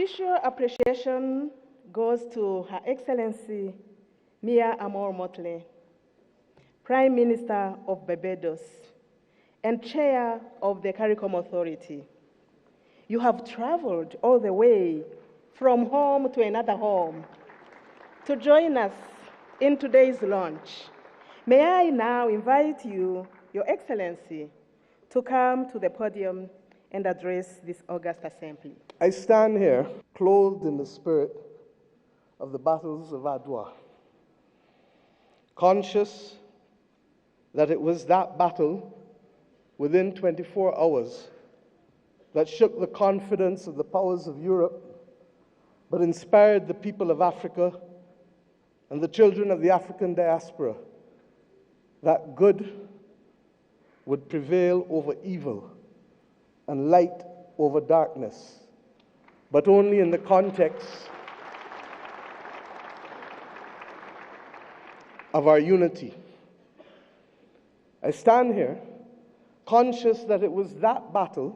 Special appreciation goes to Her Excellency Mia Amor Mottley, Prime Minister of Barbados and Chair of the CARICOM Authority. You have traveled all the way from home to another home to join us in today's launch. May I now invite you, Your Excellency, to come to the podium and address this august assembly. I stand here clothed in the spirit of the battles of Adwa, conscious that it was that battle within 24 hours that shook the confidence of the powers of Europe, but inspired the people of Africa and the children of the African diaspora that good would prevail over evil and light over darkness, but only in the context of our unity. I stand here conscious that it was that battle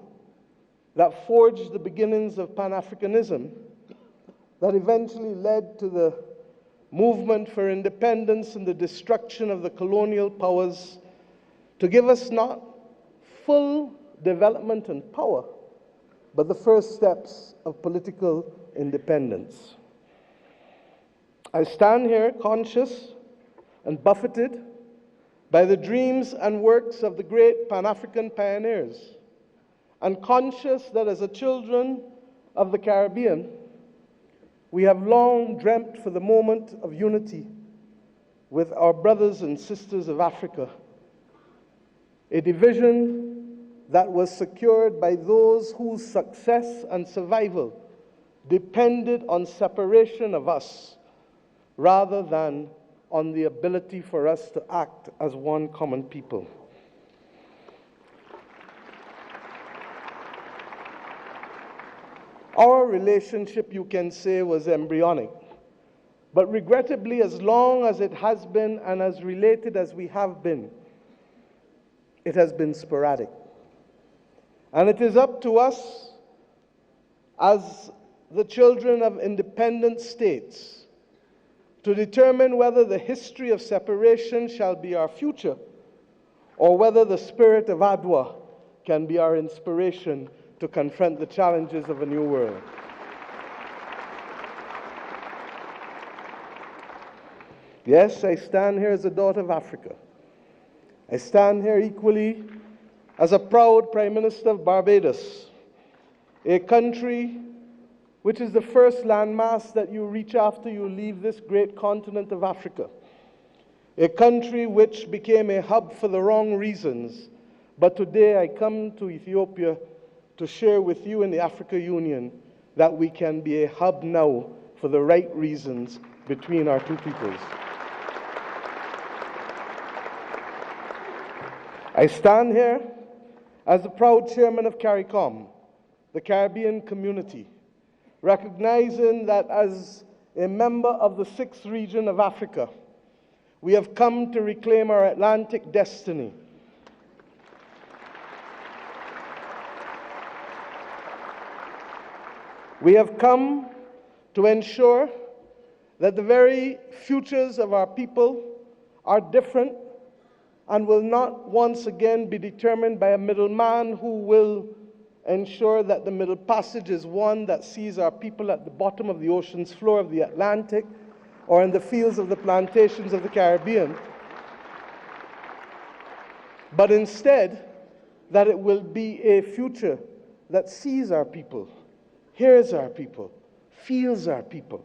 that forged the beginnings of Pan-Africanism that eventually led to the movement for independence and the destruction of the colonial powers to give us not full development and power, but the first steps of political independence. I stand here conscious and buffeted by the dreams and works of the great Pan-African pioneers, and conscious that as a children of the Caribbean, we have long dreamt for the moment of unity with our brothers and sisters of Africa, a division that was secured by those whose success and survival depended on separation of us rather than on the ability for us to act as one common people. Our relationship, you can say, was embryonic, but regrettably, as long as it has been and as related as we have been, it has been sporadic. And it is up to us as the children of independent states to determine whether the history of separation shall be our future or whether the spirit of Adwa can be our inspiration to confront the challenges of a new world. Yes, I stand here as a daughter of Africa. I stand here equally as a proud Prime Minister of Barbados, a country which is the first landmass that you reach after you leave this great continent of Africa, a country which became a hub for the wrong reasons, but today I come to Ethiopia to share with you in the Africa Union that we can be a hub now for the right reasons between our two peoples. I stand here as the proud chairman of CARICOM, the Caribbean community, recognizing that as a member of the 6th region of Africa, we have come to reclaim our Atlantic destiny. We have come to ensure that the very futures of our people are different and will not once again be determined by a middleman who will ensure that the Middle Passage is one that sees our people at the bottom of the ocean's floor of the Atlantic or in the fields of the plantations of the Caribbean, but instead that it will be a future that sees our people, hears our people, feels our people,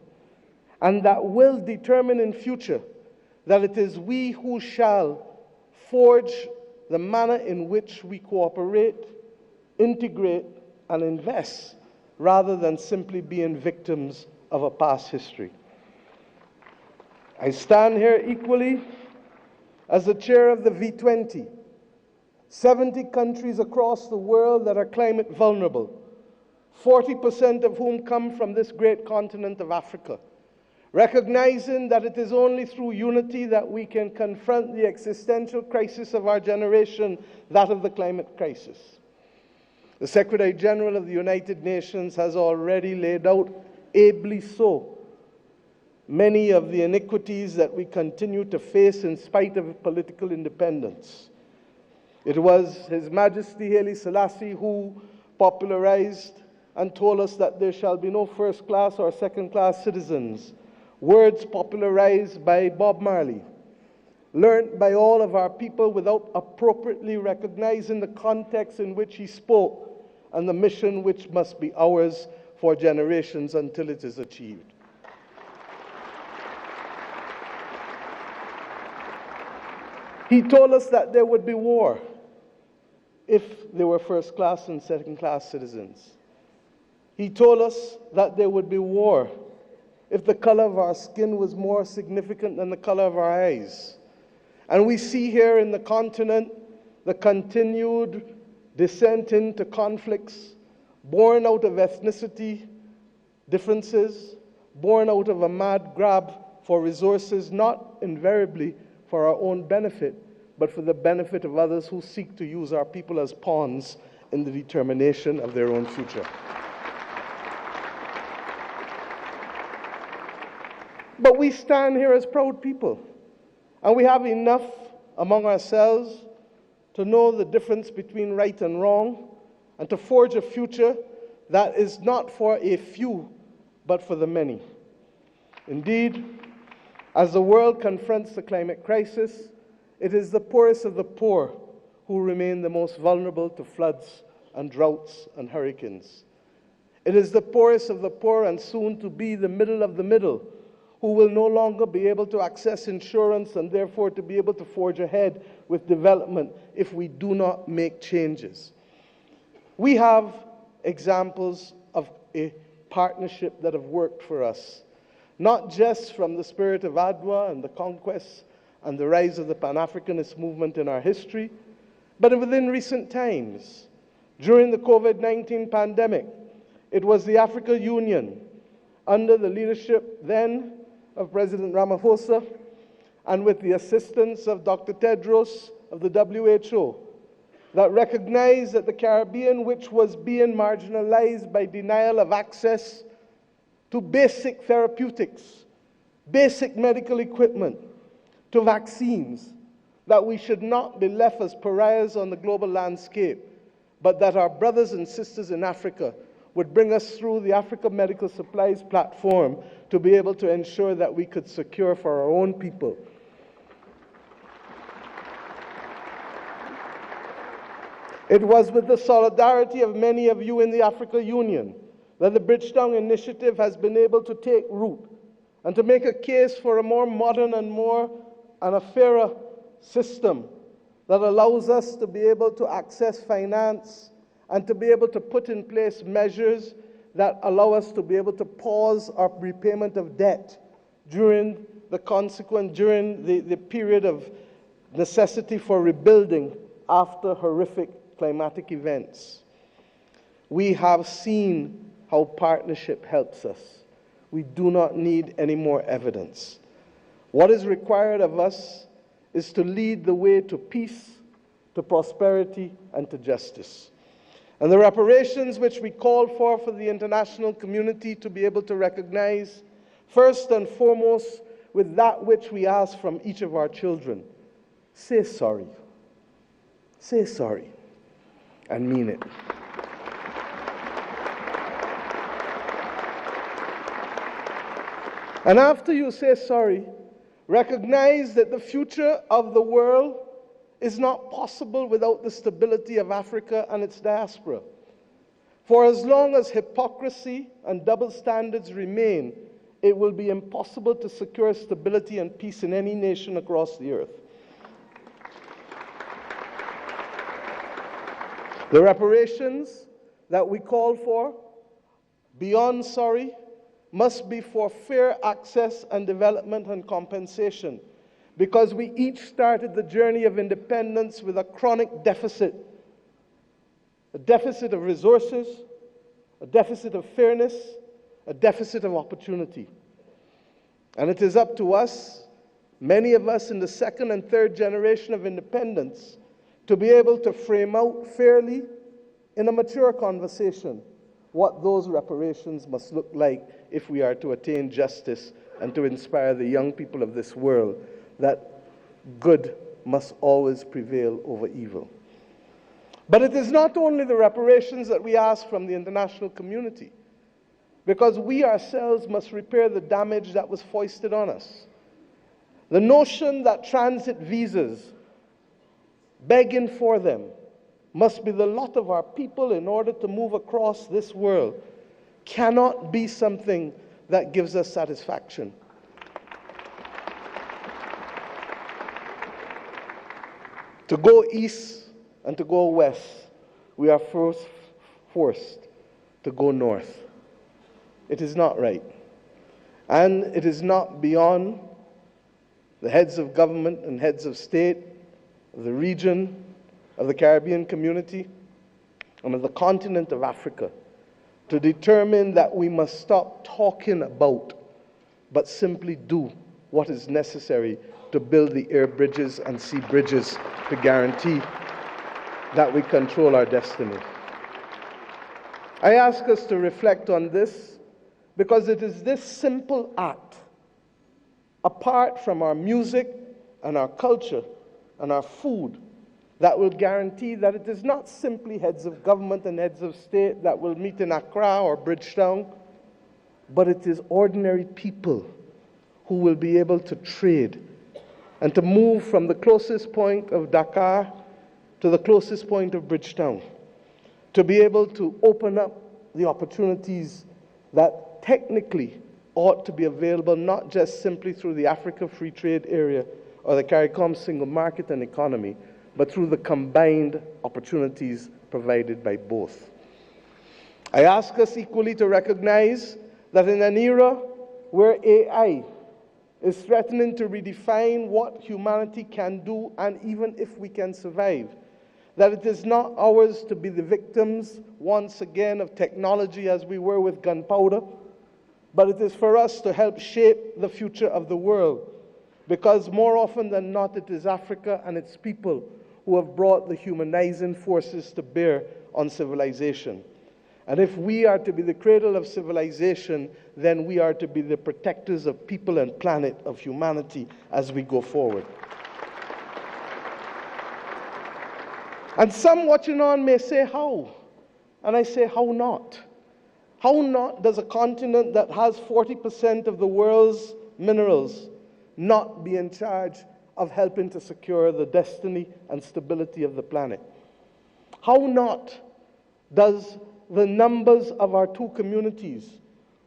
and that will determine in future that it is we who shall forge the manner in which we cooperate, integrate, and invest, rather than simply being victims of a past history. I stand here equally as the chair of the V20, 70 countries across the world that are climate vulnerable, 40% of whom come from this great continent of Africa, recognizing that it is only through unity that we can confront the existential crisis of our generation, that of the climate crisis. The Secretary General of the United Nations has already laid out, ably so, many of the iniquities that we continue to face in spite of political independence. It was His Majesty Haile Selassie who popularized and told us that there shall be no first-class or second-class citizens, words popularized by Bob Marley, learned by all of our people without appropriately recognizing the context in which he spoke and the mission which must be ours for generations until it is achieved. He told us that there would be war if there were first-class and second-class citizens. He told us that there would be war if the color of our skin was more significant than the color of our eyes. And we see here in the continent the continued descent into conflicts born out of ethnicity differences, born out of a mad grab for resources, not invariably for our own benefit, but for the benefit of others who seek to use our people as pawns in the determination of their own future. But we stand here as proud people, and we have enough among ourselves to know the difference between right and wrong, and to forge a future that is not for a few, but for the many. Indeed, as the world confronts the climate crisis, it is the poorest of the poor who remain the most vulnerable to floods and droughts and hurricanes. It is the poorest of the poor, and soon to be the middle of the middle, who will no longer be able to access insurance and therefore to be able to forge ahead with development if we do not make changes. We have examples of a partnership that have worked for us, not just from the spirit of Adwa and the conquest and the rise of the Pan-Africanist movement in our history, but within recent times. During the COVID-19 pandemic, it was the African Union, under the leadership then of President Ramaphosa, and with the assistance of Dr. Tedros of the WHO, that recognized that the Caribbean, which was being marginalized by denial of access to basic therapeutics, basic medical equipment, to vaccines, that we should not be left as pariahs on the global landscape, but that our brothers and sisters in Africa would bring us through the Africa Medical Supplies platform to be able to ensure that we could secure for our own people. It was with the solidarity of many of you in the Africa Union that the Bridgetown Initiative has been able to take root and to make a case for a more modern and a fairer system that allows us to be able to access finance and to be able to put in place measures that allow us to be able to pause our repayment of debt during the period of necessity for rebuilding after horrific climatic events. We have seen how partnership helps us. We do not need any more evidence. What is required of us is to lead the way to peace, to prosperity, and to justice. And the reparations which we call for the international community to be able to recognize, first and foremost, with that which we ask from each of our children: say sorry. Say sorry, and mean it. And after you say sorry, recognize that the future of the world is not possible without the stability of Africa and its diaspora. For as long as hypocrisy and double standards remain, it will be impossible to secure stability and peace in any nation across the earth. The reparations that we call for, beyond sorry, must be for fair access and development and compensation, because we each started the journey of independence with a chronic deficit. A deficit of resources, a deficit of fairness, a deficit of opportunity. And it is up to us, many of us in the second and third generation of independence, to be able to frame out fairly, in a mature conversation what those reparations must look like if we are to attain justice and to inspire the young people of this world that good must always prevail over evil. But it is not only the reparations that we ask from the international community, because we ourselves must repair the damage that was foisted on us. The notion that transit visas, begging for them, must be the lot of our people in order to move across this world cannot be something that gives us satisfaction. To go east and to go west, we are first forced to go north. It is not right. And it is not beyond the heads of government and heads of state, of the region, of the Caribbean community, and of the continent of Africa to determine that we must stop talking about, but simply do what is necessary to build the air bridges and sea bridges to guarantee that we control our destiny. I ask us to reflect on this because it is this simple act, apart from our music and our culture and our food, that will guarantee that it is not simply heads of government and heads of state that will meet in Accra or Bridgetown, but it is ordinary people who will be able to trade and to move from the closest point of Dakar to the closest point of Bridgetown, to be able to open up the opportunities that technically ought to be available not just simply through the Africa Free Trade Area or the CARICOM single market and economy, but through the combined opportunities provided by both. I ask us equally to recognize that in an era where AI is threatening to redefine what humanity can do and even if we can survive, that it is not ours to be the victims once again of technology as we were with gunpowder, but it is for us to help shape the future of the world, because more often than not it is Africa and its people who have brought the humanizing forces to bear on civilization. And if we are to be the cradle of civilization, then we are to be the protectors of people and planet, of humanity, as we go forward. And some watching on may say, how? And I say, how not? How not does a continent that has 40% of the world's minerals not be in charge of helping to secure the destiny and stability of the planet? How not does the numbers of our two communities,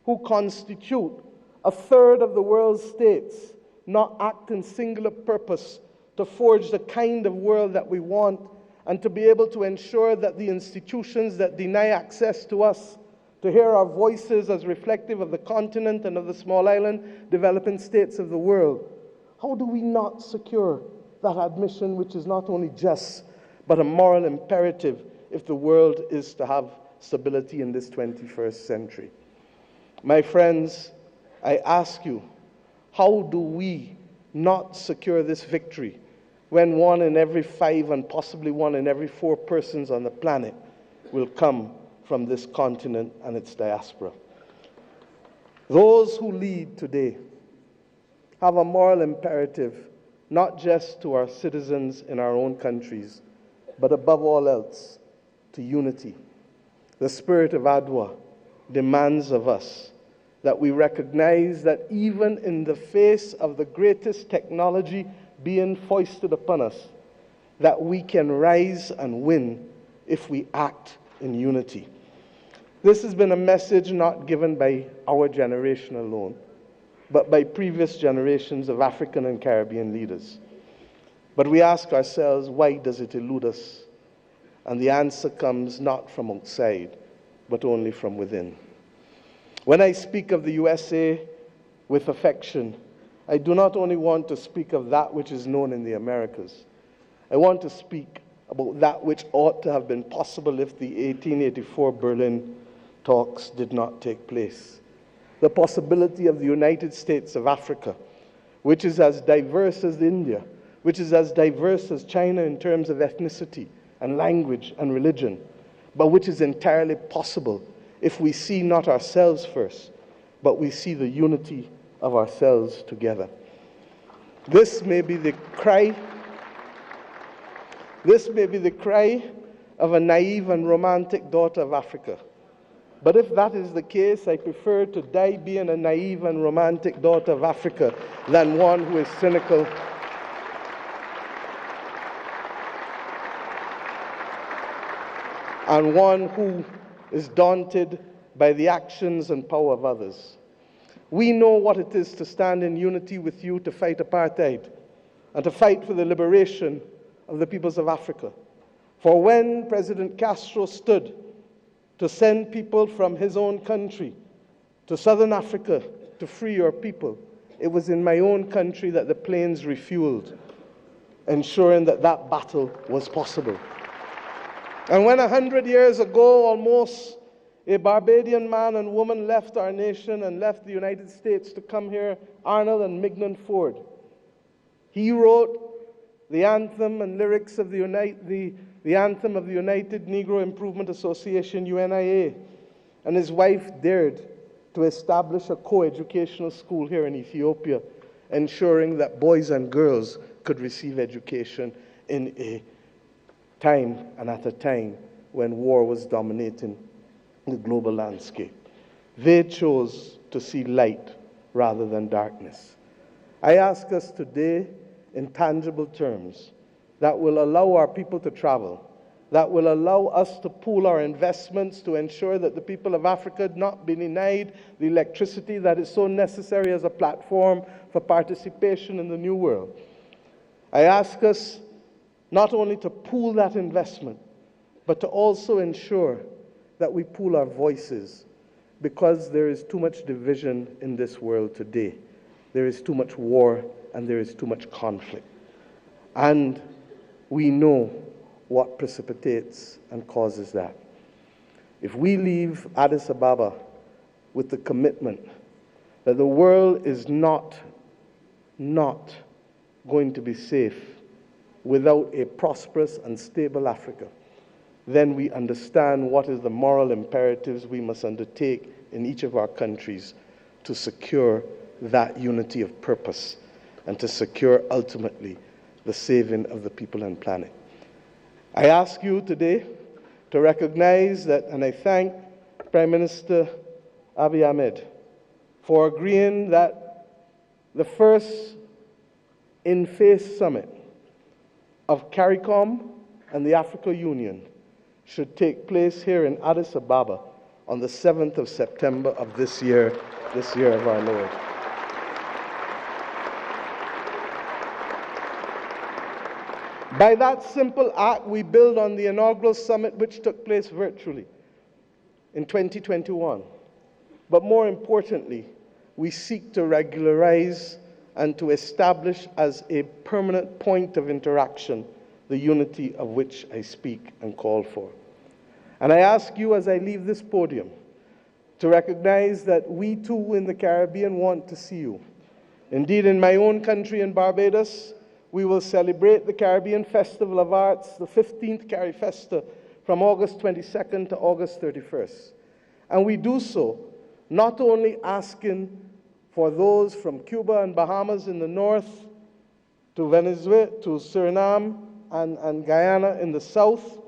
who constitute a third of the world's states, not act in singular purpose to forge the kind of world that we want and to be able to ensure that the institutions that deny access to us, to hear our voices as reflective of the continent and of the small island developing states of the world, how do we not secure that admission, which is not only just, but a moral imperative if the world is to have stability in this 21st century? My friends, I ask you, how do we not secure this victory when 1 in every 5 and possibly 1 in every 4 persons on the planet will come from this continent and its diaspora? Those who lead today have a moral imperative, not just to our citizens in our own countries, but above all else, to unity. The spirit of Adwa demands of us that we recognize that even in the face of the greatest technology being foisted upon us, that we can rise and win if we act in unity. This has been a message not given by our generation alone, but by previous generations of African and Caribbean leaders. But we ask ourselves, why does it elude us? And the answer comes not from outside, but only from within. When I speak of the USA with affection, I do not only want to speak of that which is known in the Americas. I want to speak about that which ought to have been possible if the 1884 Berlin talks did not take place. The possibility of the United States of Africa, which is as diverse as India, which is as diverse as China in terms of ethnicity and language and religion, but which is entirely possible if we see not ourselves first, but we see the unity of ourselves together. This may be the cry of a naive and romantic daughter of Africa. But if that is the case, I prefer to die being a naive and romantic daughter of Africa than one who is cynical and one who is daunted by the actions and power of others. We know what it is to stand in unity with you to fight apartheid and to fight for the liberation of the peoples of Africa. For when President Castro stood to send people from his own country to southern Africa to free your people, it was in my own country that the planes refueled, ensuring that that battle was possible. And when 100 years ago, almost, a Barbadian man and woman left our nation and left the United States to come here, Arnold and Mignon Ford, he wrote the anthem and lyrics of the anthem of the United Negro Improvement Association, UNIA, and his wife dared to establish a co-educational school here in Ethiopia, ensuring that boys and girls could receive education in a time and at a time when war was dominating the global landscape. They chose to see light rather than darkness. I ask us today, in tangible terms, that will allow our people to travel, that will allow us to pool our investments to ensure that the people of Africa not be denied the electricity that is so necessary as a platform for participation in the new world. I ask us not only to pool that investment, but to also ensure that we pool our voices, because there is too much division in this world today. There is too much war and there is too much conflict. And we know what precipitates and causes that. If we leave Addis Ababa with the commitment that the world is not going to be safe without a prosperous and stable Africa, then we understand what is the moral imperatives we must undertake in each of our countries to secure that unity of purpose and to secure ultimately the saving of the people and planet. I ask you today to recognize that, and I thank Prime Minister Abiy Ahmed for agreeing that the first in-face summit of CARICOM and the Africa Union should take place here in Addis Ababa on the 7th of September of this year of our Lord. By that simple act, we build on the inaugural summit which took place virtually in 2021. But more importantly, we seek to regularize and to establish as a permanent point of interaction the unity of which I speak and call for. And I ask you as I leave this podium to recognize that we too in the Caribbean want to see you. Indeed, in my own country, in Barbados, we will celebrate the Caribbean Festival of Arts, the 15th CariFesta, from August 22nd to August 31st. And we do so not only asking for those from Cuba and Bahamas in the north, to Venezuela, to Suriname and Guyana in the south,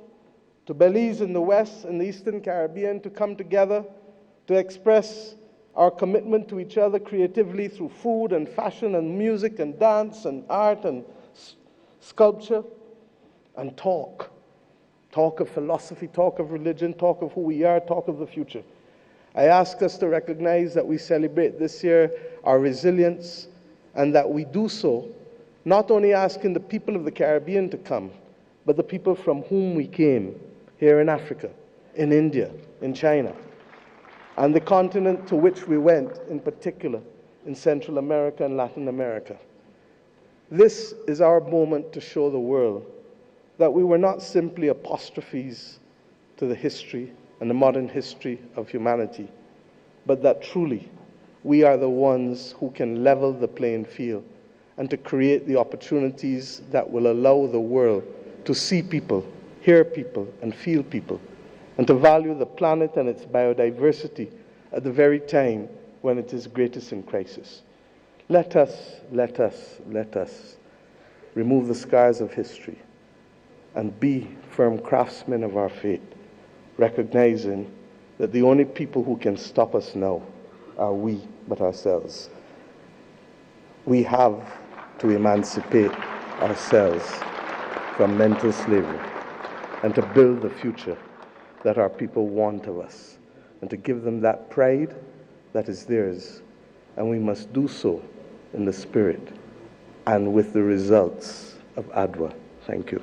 to Belize in the west and the Eastern Caribbean to come together to express our commitment to each other creatively through food and fashion and music and dance and art and sculpture, and talk of philosophy, talk of religion, talk of who we are, talk of the future. I ask us to recognize that we celebrate this year our resilience, and that we do so not only asking the people of the Caribbean to come, but the people from whom we came here in Africa, in India, in China, and the continent to which we went, in particular, in Central America and Latin America. This is our moment to show the world that we were not simply apostrophes to the history and the modern history of humanity, but that truly we are the ones who can level the playing field and to create the opportunities that will allow the world to see people, hear people, and feel people, and to value the planet and its biodiversity at the very time when it is greatest in crisis. Let us remove the scars of history and be firm craftsmen of our faith, recognizing that the only people who can stop us now are we but ourselves. We have to emancipate ourselves from mental slavery and to build the future that our people want of us and to give them that pride that is theirs. And we must do so in the spirit and with the results of ADWA. Thank you.